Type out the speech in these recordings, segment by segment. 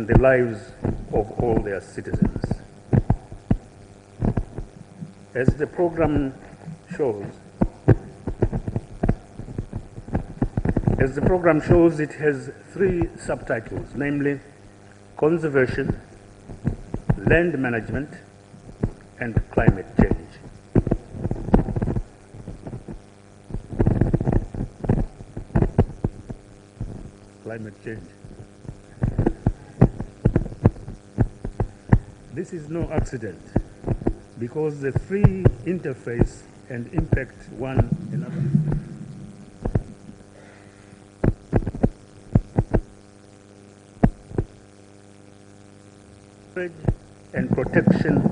and the lives of all their citizens. As the program shows, it has three subtitles, namely conservation, land management, and climate change. Climate change. This is no accident, because the three interface and impact one another. And protection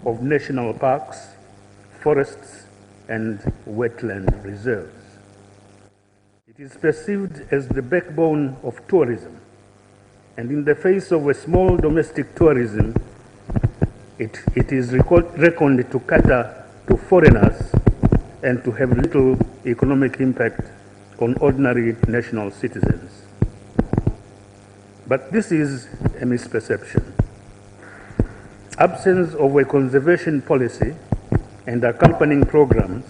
of national parks, forests, and wetland reserves. It is perceived as the backbone of tourism, and in the face of a small domestic tourism, it is reckoned to cater to foreigners and to have little economic impact on ordinary national citizens. But this is a misperception. Absence of a conservation policy and accompanying programs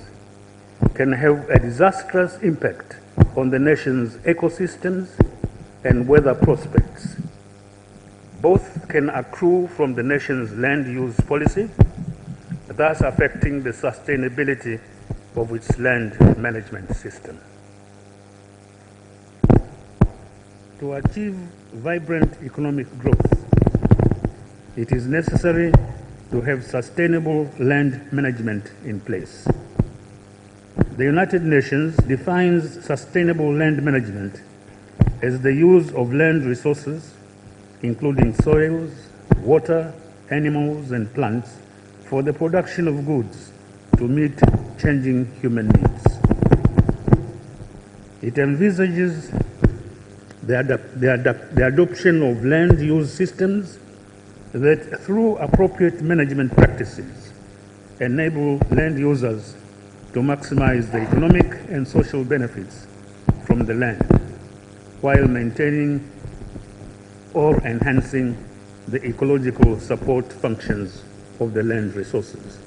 can have a disastrous impact on the nation's ecosystems and weather prospects. Both can accrue from the nation's land use policy, thus affecting the sustainability of its land management system. To achieve vibrant economic growth, it is necessary to have sustainable land management in place. The United Nations defines sustainable land management as the use of land resources, including soils, water, animals, and plants, for the production of goods to meet changing human needs. It envisages the adoption of land use systems that, through appropriate management practices, enable land users to maximize the economic and social benefits from the land, while maintaining or enhancing the ecological support functions of the land resources.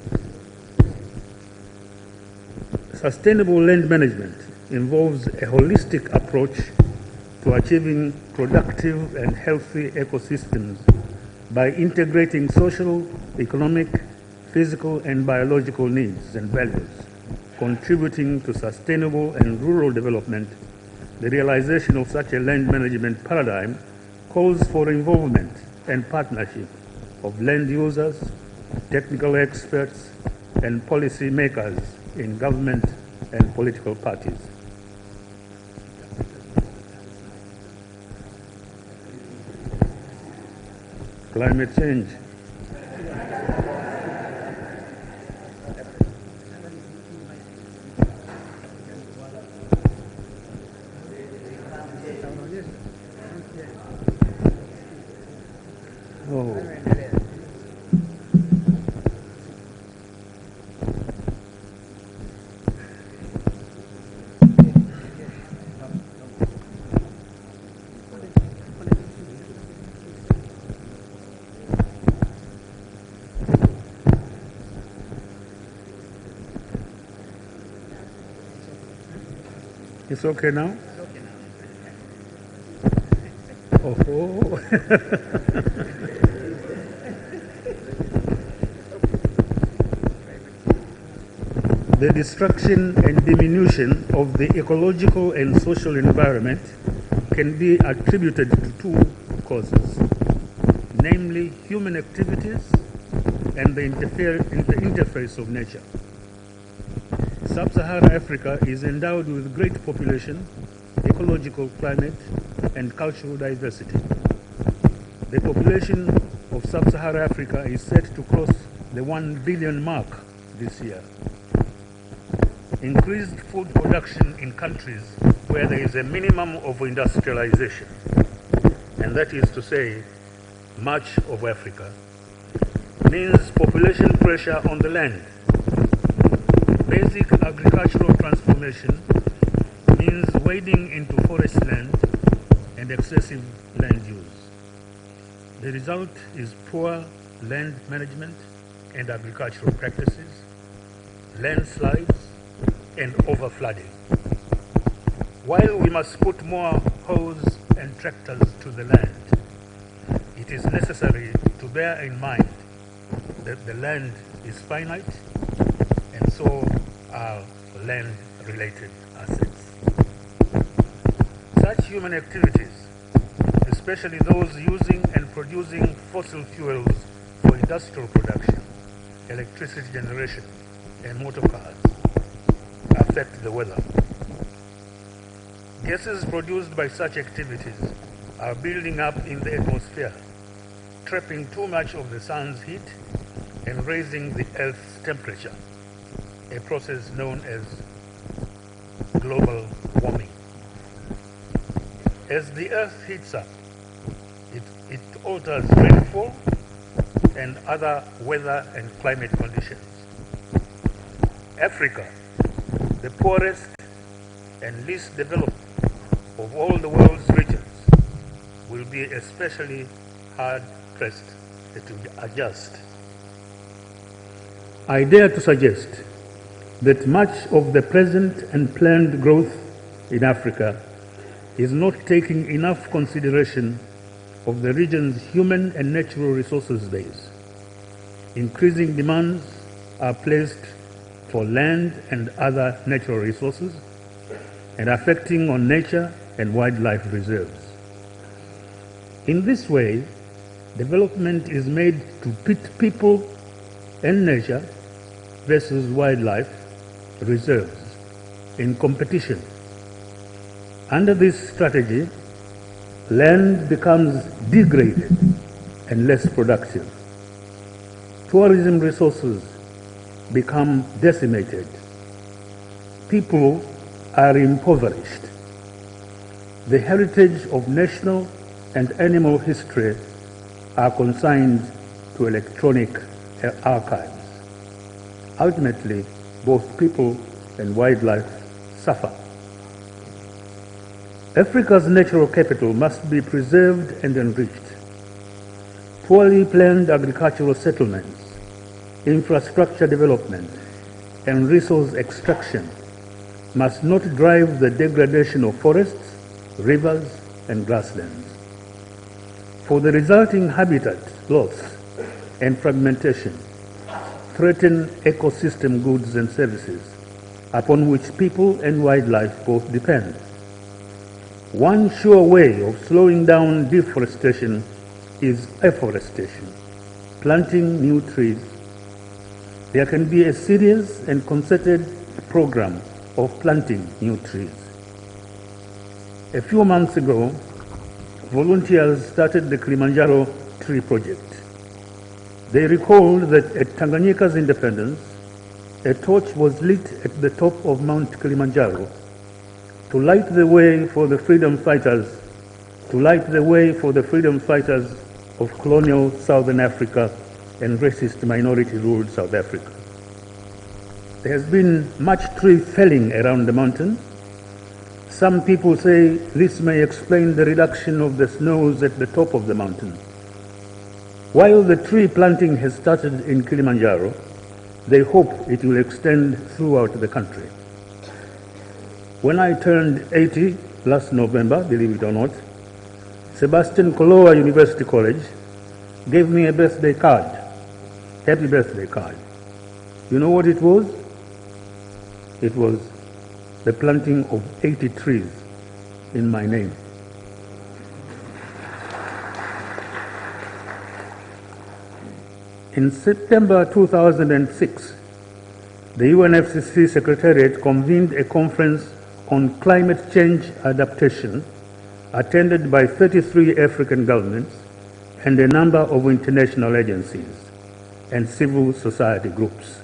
Sustainable land management involves a holistic approach to achieving productive and healthy ecosystems by integrating social, economic, physical, and biological needs and values, contributing to sustainable and rural development. The realization of such a land management paradigm calls for involvement and partnership of land users, technical experts, and policy makers in government and political parties. Climate change. It's okay now? Oh. The destruction and diminution of the ecological and social environment can be attributed to two causes, namely human activities and the interface of nature. Sub-Saharan Africa is endowed with great population, ecological climate, and cultural diversity. The population of Sub-Saharan Africa is set to cross the 1 billion mark this year. Increased food production in countries where there is a minimum of industrialization, and that is to say, much of Africa, means population pressure on the land. Basic agricultural transformation means wading into forest land and excessive land use. The result is poor land management and agricultural practices, landslides, and overflooding. While we must put more hoes and tractors to the land, it is necessary to bear in mind that the land is finite, and so are land-related assets. Such human activities, especially those using and producing fossil fuels for industrial production, electricity generation, and motor cars, affect the weather. Gases produced by such activities are building up in the atmosphere, trapping too much of the sun's heat and raising the Earth's temperature, a process known as global warming. As the Earth heats up, it alters rainfall and other weather and climate conditions. Africa, the poorest and least developed of all the world's regions, will be especially hard-pressed to adjust. I dare to suggest that much of the present and planned growth in Africa is not taking enough consideration of the region's human and natural resources base. Increasing demands are placed for land and other natural resources and affecting on nature and wildlife reserves. In this way, development is made to pit people and nature versus wildlife reserves in competition. Under this strategy, land becomes degraded and less productive. Tourism resources become decimated. People are impoverished. The heritage of national and animal history are consigned to electronic archives. Ultimately, both people and wildlife suffer. Africa's natural capital must be preserved and enriched. Poorly planned agricultural settlements, infrastructure development, and resource extraction must not drive the degradation of forests, rivers, and grasslands. For the resulting habitat loss and fragmentation threaten ecosystem goods and services upon which people and wildlife both depend. One sure way of slowing down deforestation is afforestation, planting new trees. There can be a serious and concerted program of planting new trees. A few months ago, volunteers started the Kilimanjaro Tree Project. They recalled that at Tanganyika's independence, a torch was lit at the top of Mount Kilimanjaro to light the way for the freedom fighters, of colonial Southern Africa and racist minority-ruled South Africa. There has been much tree felling around the mountain. Some people say this may explain the reduction of the snows at the top of the mountain. While the tree planting has started in Kilimanjaro, they hope it will extend throughout the country. When I turned 80 last November, believe it or not, Sebastian Koloa University College gave me a birthday card, happy birthday card. You know what it was? It was the planting of 80 trees in my name. In September 2006, the UNFCCC Secretariat convened a conference on climate change adaptation attended by 33 African governments and a number of international agencies and civil society groups.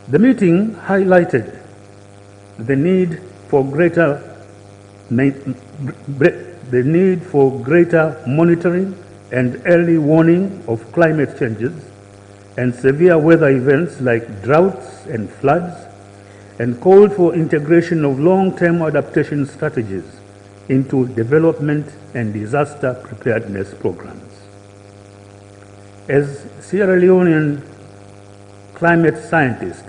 The meeting highlighted the need for greater monitoring and early warning of climate changes and severe weather events like droughts and floods, and called for integration of long-term adaptation strategies into development and disaster preparedness programs. As Sierra Leonean climate scientist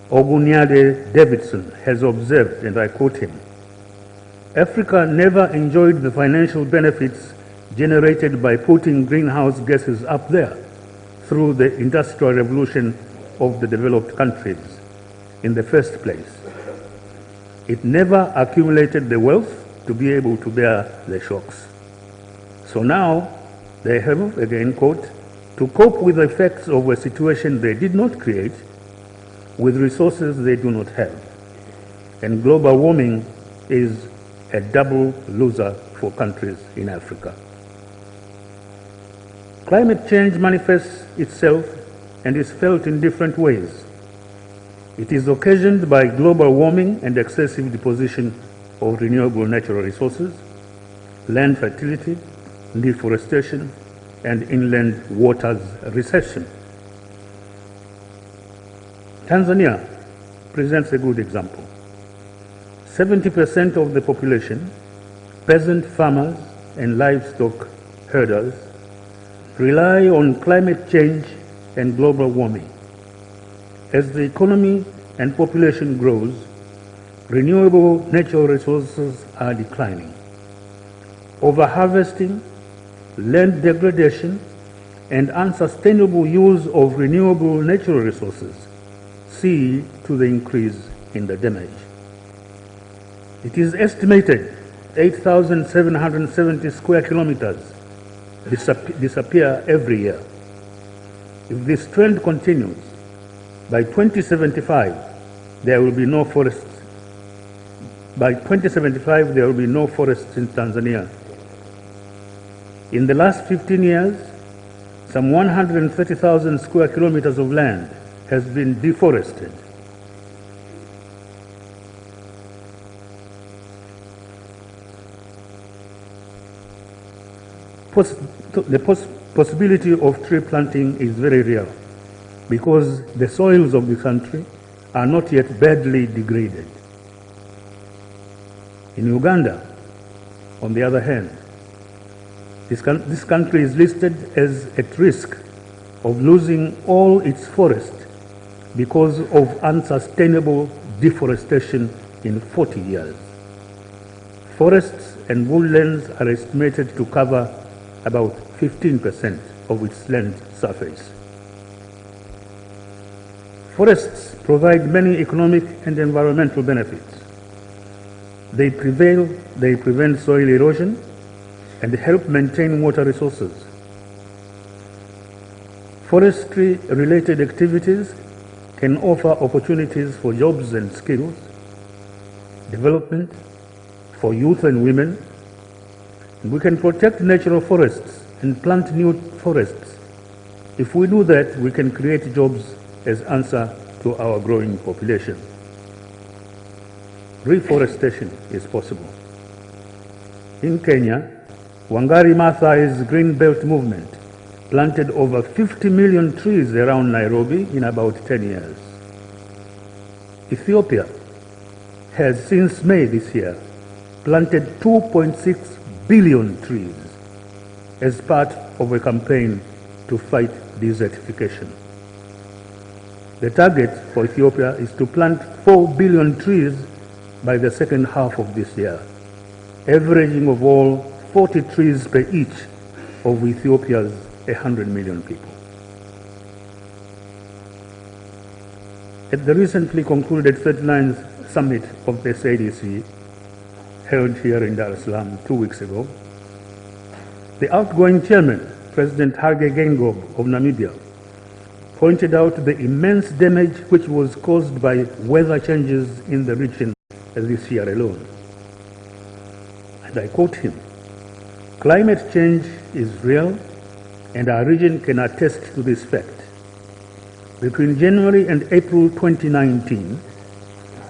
Ogunyade Davidson has observed, and I quote him, Africa never enjoyed the financial benefits generated by putting greenhouse gases up there through the industrial revolution of the developed countries in the first place. It never accumulated the wealth to be able to bear the shocks. So now they have, again quote, to cope with the effects of a situation they did not create with resources they do not have. And global warming is a double loser for countries in Africa. Climate change manifests itself and is felt in different ways. It is occasioned by global warming and excessive deposition of renewable natural resources, land fertility, deforestation, and inland waters recession. Tanzania presents a good example. 70% of the population, peasant farmers and livestock herders, rely on climate change and global warming. As the economy and population grows, renewable natural resources are declining. Overharvesting, land degradation, and unsustainable use of renewable natural resources see to the increase in the damage. It is estimated 8,770 square kilometers disappear every year. If this trend continues, by 2075, there will be no forests. By 2075, there will be no forests in Tanzania. In the last 15 years, some 130,000 square kilometers of land has been deforested. The possibility of tree planting is very real because the soils of the country are not yet badly degraded. In Uganda, on the other hand, this country is listed as at risk of losing all its forest because of unsustainable deforestation in 40 years. Forests and woodlands are estimated to cover about 15% of its land surface. Forests provide many economic and environmental benefits. They prevent soil erosion and help maintain water resources. Forestry-related activities can offer opportunities for jobs and skills, development for youth and women. We can protect natural forests and plant new forests. If we do that, we can create jobs as answer to our growing population. Reforestation is possible. In Kenya, Wangari Maathai's Green Belt movement planted over 50 million trees around Nairobi in about 10 years. Ethiopia has since May this year planted 2.6 billion trees as part of a campaign to fight desertification. The target for Ethiopia is to plant 4 billion trees by the second half of this year, averaging of all 40 trees per each of Ethiopia's 100 million people. At the recently concluded 39th summit of the SADC, held here in Dar es Salaam 2 weeks ago, the outgoing chairman, President Hage Geingob of Namibia, pointed out the immense damage which was caused by weather changes in the region this year alone. And I quote him, "Climate change is real and our region can attest to this fact. Between January and April 2019,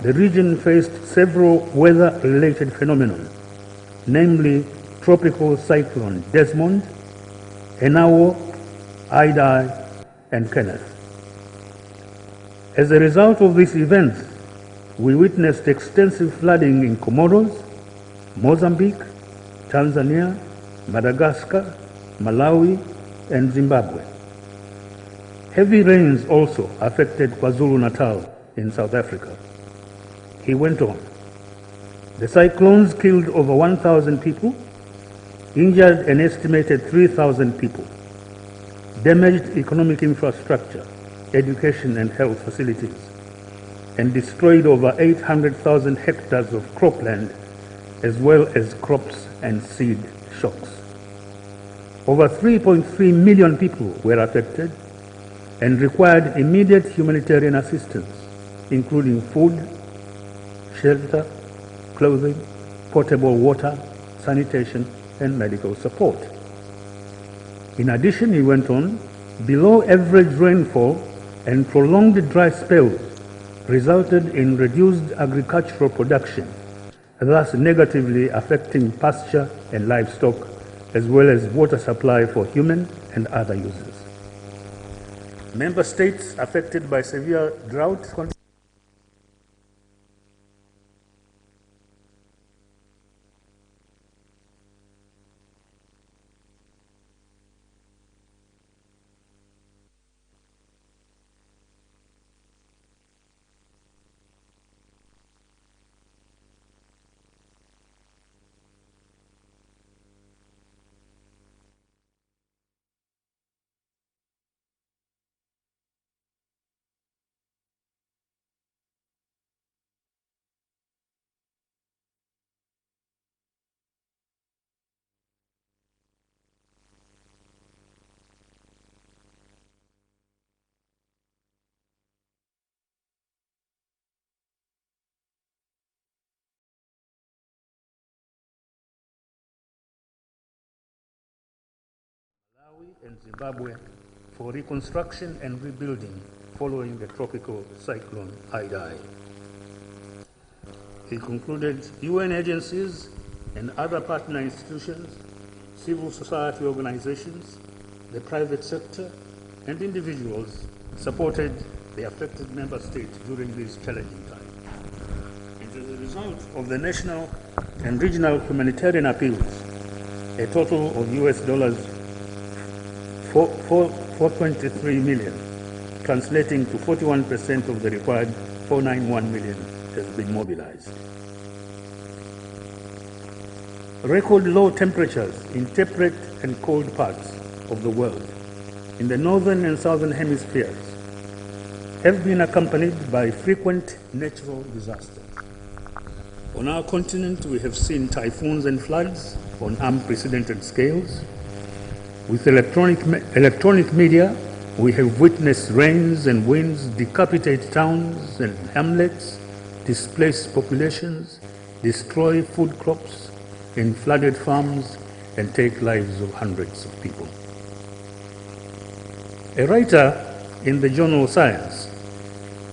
the region faced several weather-related phenomena, namely Tropical Cyclone Desmond, Enawo, Idai, and Kenneth. As a result of these events, we witnessed extensive flooding in Comoros, Mozambique, Tanzania, Madagascar, Malawi, and Zimbabwe. Heavy rains also affected KwaZulu-Natal in South Africa. He went on. The cyclones killed over 1,000 people, injured an estimated 3,000 people, damaged economic infrastructure, education and health facilities, and destroyed over 800,000 hectares of cropland, as well as crops and seed shocks. Over 3.3 million people were affected and required immediate humanitarian assistance, including food, shelter, clothing, potable water, sanitation, and medical support. In addition, he went on, below average rainfall and prolonged dry spells resulted in reduced agricultural production, thus negatively affecting pasture and livestock, as well as water supply for human and other users. Member states affected by severe drought and Zimbabwe for reconstruction and rebuilding following the tropical cyclone Idai. He concluded UN agencies and other partner institutions, civil society organizations, the private sector, and individuals supported the affected member states during this challenging time. And as a result of the national and regional humanitarian appeals, a total of US dollars 423 million, translating to 41% of the required 491 million, has been mobilized. Record low temperatures in temperate and cold parts of the world, in the northern and southern hemispheres, have been accompanied by frequent natural disasters. On our continent, we have seen typhoons and floods on unprecedented scales. With electronic media, we have witnessed rains and winds decapitate towns and hamlets, displace populations, destroy food crops in flooded farms, and take lives of hundreds of people. A writer in the journal Science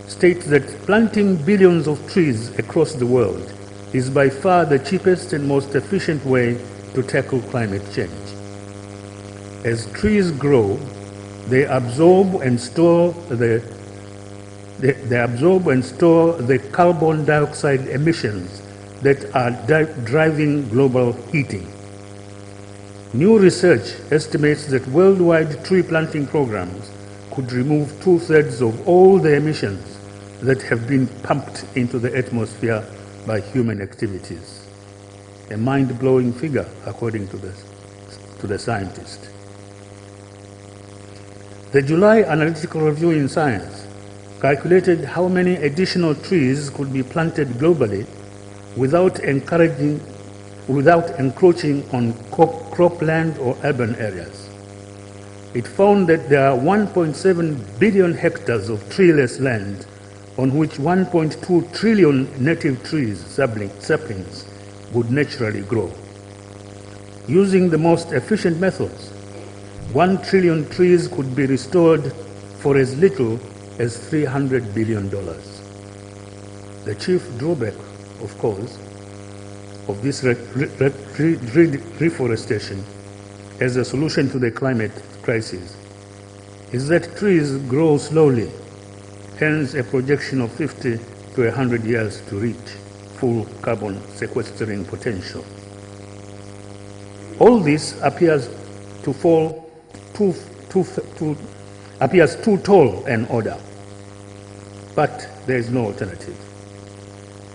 states that planting billions of trees across the world is by far the cheapest and most efficient way to tackle climate change. As trees grow, they absorb and store the carbon dioxide emissions that are driving global heating. New research estimates that worldwide tree planting programs could remove 2/3 of all the emissions that have been pumped into the atmosphere by human activities. A mind-blowing figure, according to the scientist. The July Analytical Review in Science calculated how many additional trees could be planted globally without encroaching on cropland or urban areas. It found that there are 1.7 billion hectares of treeless land on which 1.2 trillion native trees, saplings, would naturally grow. Using the most efficient methods, 1 trillion trees could be restored for as little as $300 billion. The chief drawback, of course, of this reforestation as a solution to the climate crisis is that trees grow slowly, hence a projection of 50 to 100 years to reach full carbon sequestering potential. All this appears to fall appears too tall an order. But there is no alternative.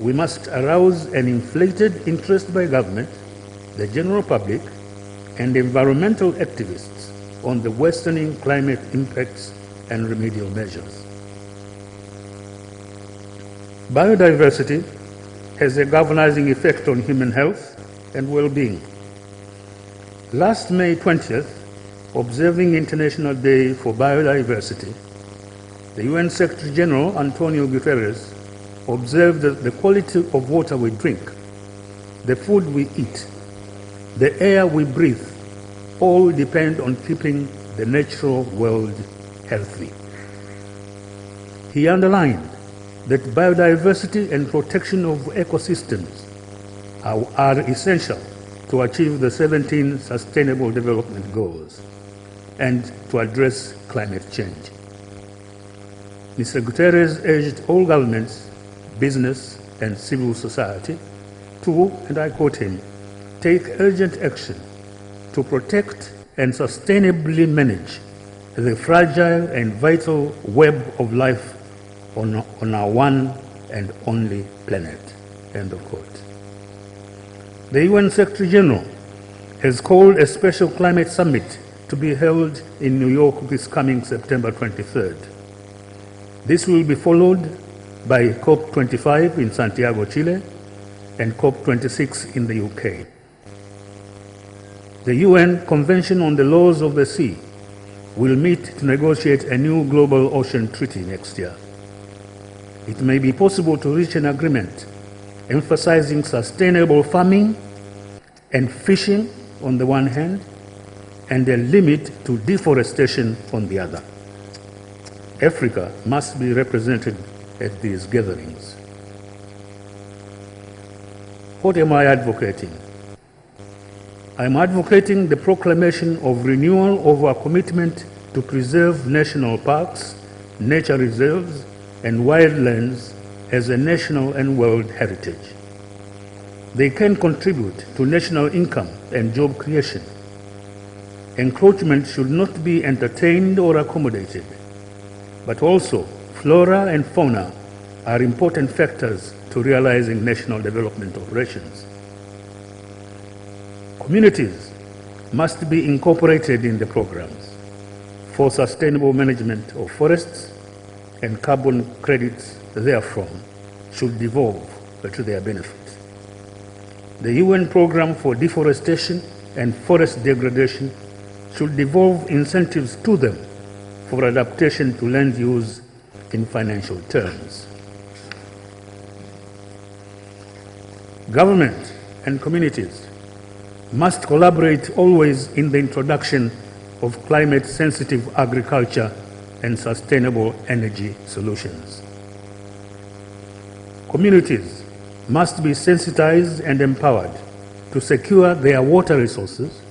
We must arouse an inflated interest by government, the general public, and environmental activists on the worsening climate impacts and remedial measures. Biodiversity has a galvanizing effect on human health and well-being. Last May 20th, observing International Day for Biodiversity, the UN Secretary General Antonio Guterres observed that the quality of water we drink, the food we eat, the air we breathe, all depend on keeping the natural world healthy. He underlined that biodiversity and protection of ecosystems are essential to achieve the 17 Sustainable Development Goals and to address climate change. Mr. Guterres urged all governments, business, and civil society to, and I quote him, take urgent action to protect and sustainably manage the fragile and vital web of life on our one and only planet, end of quote. The UN Secretary General has called a special climate summit to be held in New York this coming September 23rd. This will be followed by COP25 in Santiago, Chile, and COP26 in the UK. The UN Convention on the Laws of the Sea will meet to negotiate a new global ocean treaty next year. It may be possible to reach an agreement emphasizing sustainable farming and fishing on the one hand, and a limit to deforestation on the other. Africa must be represented at these gatherings. What am I advocating? I'm advocating the proclamation of renewal of our commitment to preserve national parks, nature reserves, and wildlands as a national and world heritage. They can contribute to national income and job creation. Encroachment should not be entertained or accommodated, but also flora and fauna are important factors to realizing national development operations. Communities must be incorporated in the programs for sustainable management of forests, and carbon credits therefrom should devolve to their benefit. The UN program for deforestation and forest degradation should devolve incentives to them for adaptation to land use in financial terms. Government and communities must collaborate always in the introduction of climate-sensitive agriculture and sustainable energy solutions. Communities must be sensitized and empowered to secure their water resources.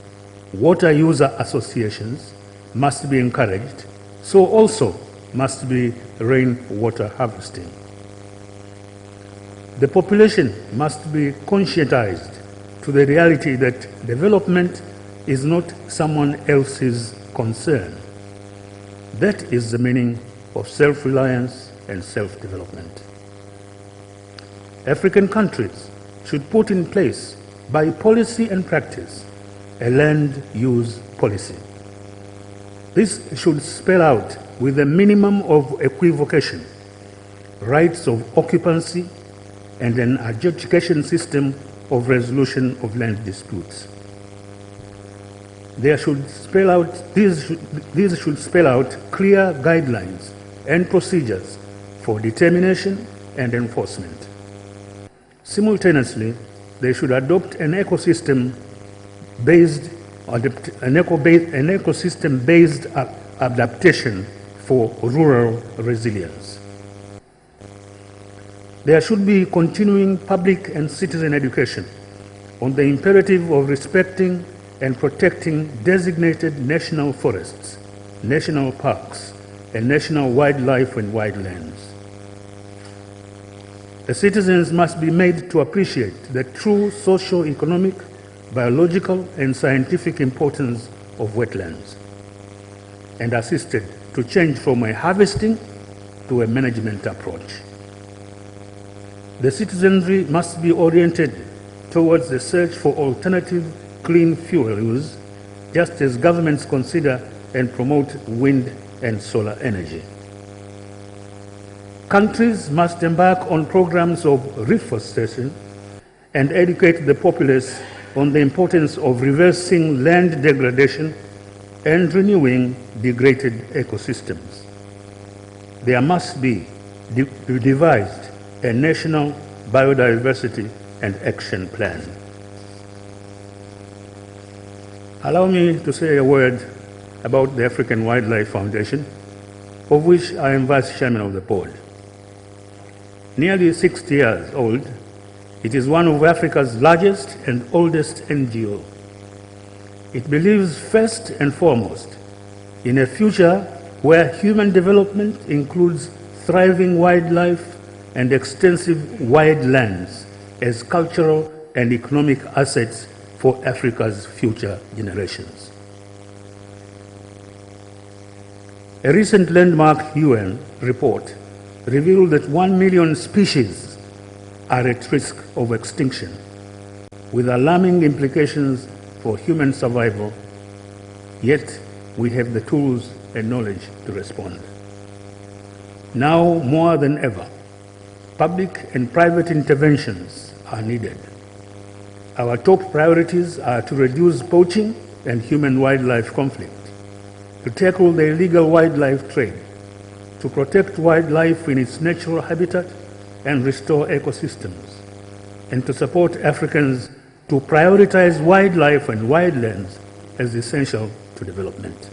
Water user associations must be encouraged, so also must be rainwater harvesting. The population must be conscientized to the reality that development is not someone else's concern. That is the meaning of self-reliance and self-development. African countries should put in place, by policy and practice, a land use policy. This should spell out, with a minimum of equivocation, rights of occupancy and an adjudication system of resolution of land disputes. These should spell out clear guidelines and procedures for determination and enforcement. Simultaneously, they should adopt an ecosystem-based adaptation for rural resilience. There should be continuing public and citizen education on the imperative of respecting and protecting designated national forests, national parks, and national wildlife and wildlands. The citizens must be made to appreciate the true socio-economic, biological, and scientific importance of wetlands. and assisted to change from a harvesting to a management approach. The citizenry must be oriented towards the search for alternative clean fuel use, just as governments consider and promote wind and solar energy. Countries must embark on programs of reforestation and educate the populace on the importance of reversing land degradation and renewing degraded ecosystems. There must be devised a national biodiversity and action plan. Allow me to say a word about the African Wildlife Foundation, of which I am Vice Chairman of the Board. Nearly 60 years old, it is one of Africa's largest and oldest NGO. It believes first and foremost in a future where human development includes thriving wildlife and extensive wildlands as cultural and economic assets for Africa's future generations. A recent landmark UN report revealed that 1 million species are at risk of extinction, with alarming implications for human survival, yet we have the tools and knowledge to respond. Now more than ever, public and private interventions are needed. Our top priorities are to reduce poaching and human-wildlife conflict, to tackle the illegal wildlife trade, to protect wildlife in its natural habitat and restore ecosystems, and to support Africans to prioritize wildlife and wildlands as essential to development.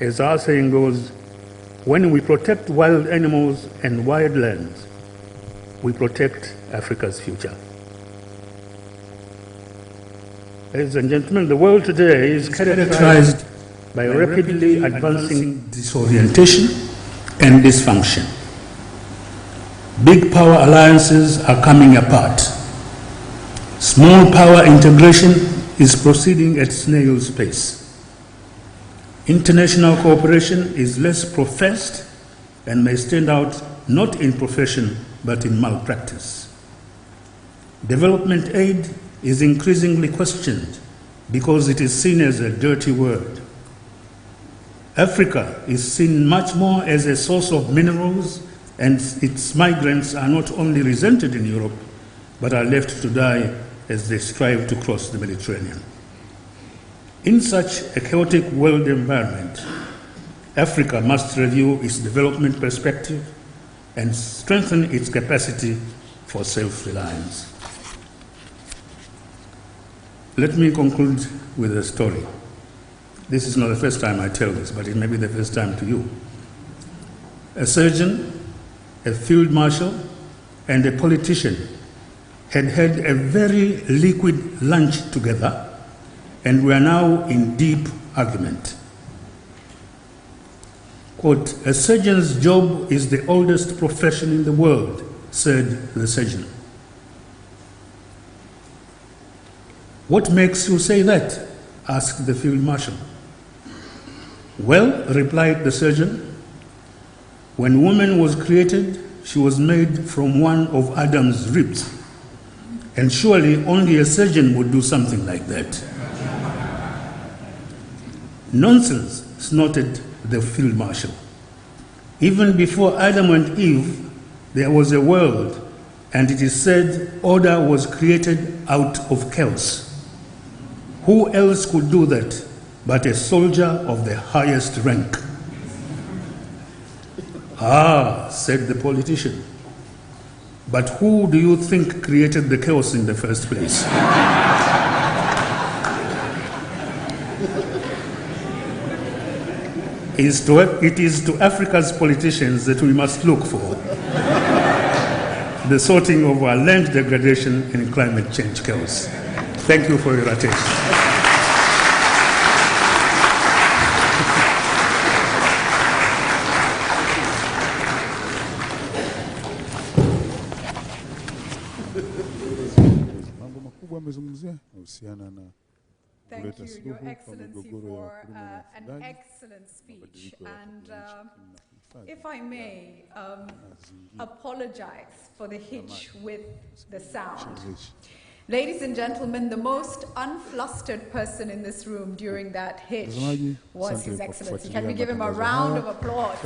As our saying goes, when we protect wild animals and wildlands, we protect Africa's future. Ladies and gentlemen, the world today is characterized by rapidly advancing disorientation and dysfunction. Big power alliances are coming apart. Small power integration is proceeding at snail's pace. International cooperation is less professed and may stand out not in profession but in malpractice. Development aid is increasingly questioned because it is seen as a dirty word. Africa is seen much more as a source of minerals, and its migrants are not only resented in Europe, but are left to die as they strive to cross the Mediterranean. In such a chaotic world environment, Africa must review its development perspective and strengthen its capacity for self-reliance. Let me conclude with a story. This is not the first time I tell this, but it may be the first time to you. A surgeon, a field marshal, and a politician had had a very liquid lunch together and were now in deep argument. Quote, "A surgeon's job is the oldest profession in the world," said the surgeon. "What makes you say that?" asked the field marshal. "Well," replied the surgeon, "when woman was created, she was made from one of Adam's ribs, and surely only a surgeon would do something like that." "Nonsense," snorted the field marshal. "Even before Adam and Eve, there was a world, and it is said order was created out of chaos. Who else could do that but a soldier of the highest rank?" "Ah," said the politician, "but who do you think created the chaos in the first place?" It is to Africa's politicians that we must look for the sorting of our land degradation and climate change chaos. Thank you for your attention. Mambo makubwa amezungumzia kuhusiana na Thank you, Your Excellency, for an excellent speech. And if I may apologize for the hitch with the sound. Ladies and gentlemen, the most unflustered person in this room during that hitch was His Excellency. Can we give him a round of applause?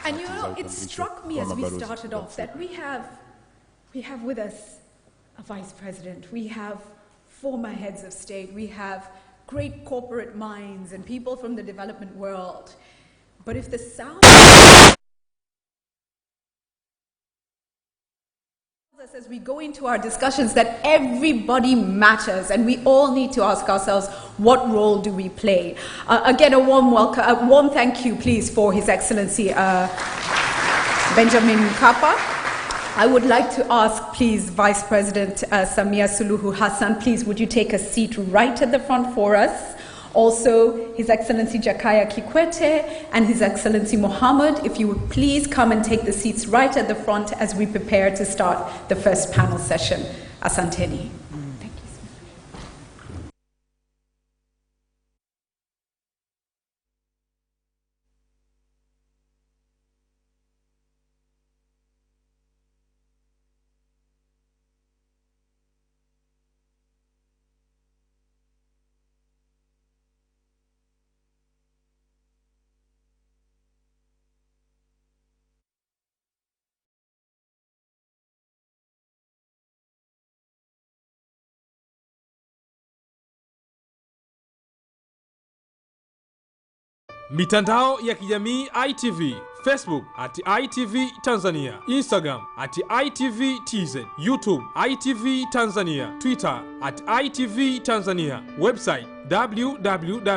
And you know, it struck me as we started off that we have with us a Vice President, we have former heads of state, we have great corporate minds and people from the development world. But if the sound as we go into our discussions that everybody matters and we all need to ask ourselves, what role do we play? Again, a warm welcome, a warm thank you, please, for His Excellency Benjamin Mkapa. I would like to ask, please, Vice President Samia Suluhu Hassan, please, would you take a seat right at the front for us? Also, His Excellency Jakaya Kikwete and His Excellency Mohammed, if you would please come and take the seats right at the front as we prepare to start the first panel session. Asanteni. Thank you. Mitandao ya kijamii ITV, Facebook @ITV Tanzania, Instagram @ITV TZ, YouTube ITV Tanzania, Twitter @ITV Tanzania, website www.itv.co.tz.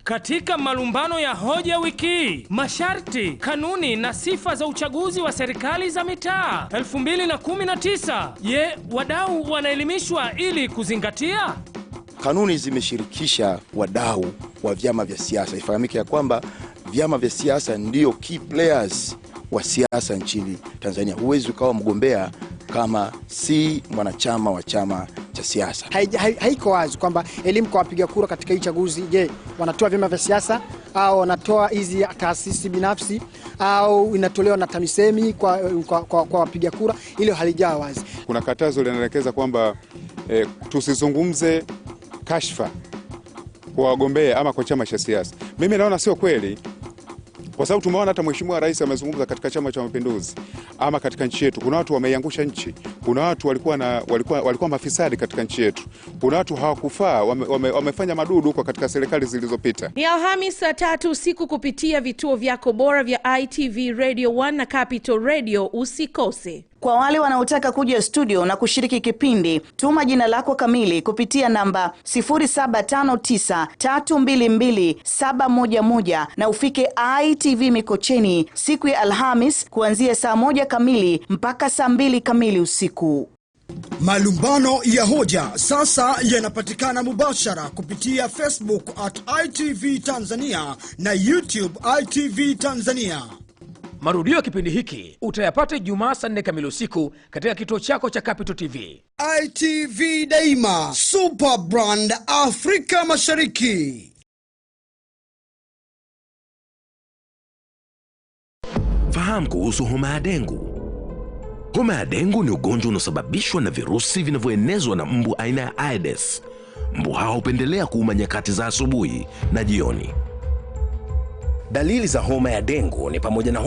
Katika malumbano ya hoja wiki, masharti, kanuni na sifa za uchaguzi wa serikali za mitaa 2019. Je, wadau wanaelimishwa ili kuzingatia? Kanuni zimeshirikisha wadau wa vyama vya siasa. Ifahamike ya kwamba vyama vya siasa ndio key players wa siasa nchini Tanzania. Huwezi ukawa mgombea kama si mwanachama wa chama cha siasa. Haiko wazi kwamba elimu kwa wapiga kura katika hii chaguzi, je, wanatoa vyama vya siasa au wanatoa hizi taasisi binafsi au inatolewa na TAMISEMI kwa wapiga kura, ile halijaa wazi. Kuna katazo linaelekeza kwamba tusizungumze kashfa kwa wagombea ama kwa chama cha siasa. Mimi naona sio kweli. Kwa sababu tumeona hata Mheshimiwa Rais amezungumza katika Chama cha Mapinduzi ama katika nchi yetu kuna watu wameiangusha nchi, kuna watu walikuwa mafisadi katika nchi yetu, kuna watu hawakufaa, wamefanya madudu huko katika serikali zilizopita. Ni Alhamisi saa 3 usiku kupitia vituo vyako bora vya ITV Radio 1 na Capital Radio, usikose. Kwa wale wanaotaka kuja studio na kushiriki kipindi, tuma jina lako kamili kupitia namba 0759322711 na ufike ITV Mikocheni siku ya Alhamis kuanzia saa 1 kamili mpaka saa 2 kamili usiku. Malumbano ya hoja sasa yanapatikana mubashara kupitia Facebook @ITV Tanzania na YouTube ITV Tanzania. Marudio ya kipindi hiki utayapata Ijumaa saa 4 kamili usiku katika kituo chako cha Capital TV. ITV Daima, Super Brand Afrika Mashariki. Fahamu kuhusu homa ya dengu. Homa ya dengu ni ugonjwa unaosababishwa na virusi vinavyoenezwa na mbu aina ya Aedes. Mbu hao hupendelea kuuma nyakati za asubuhi na jioni. Dalili za homa ya dengu ni pamoja na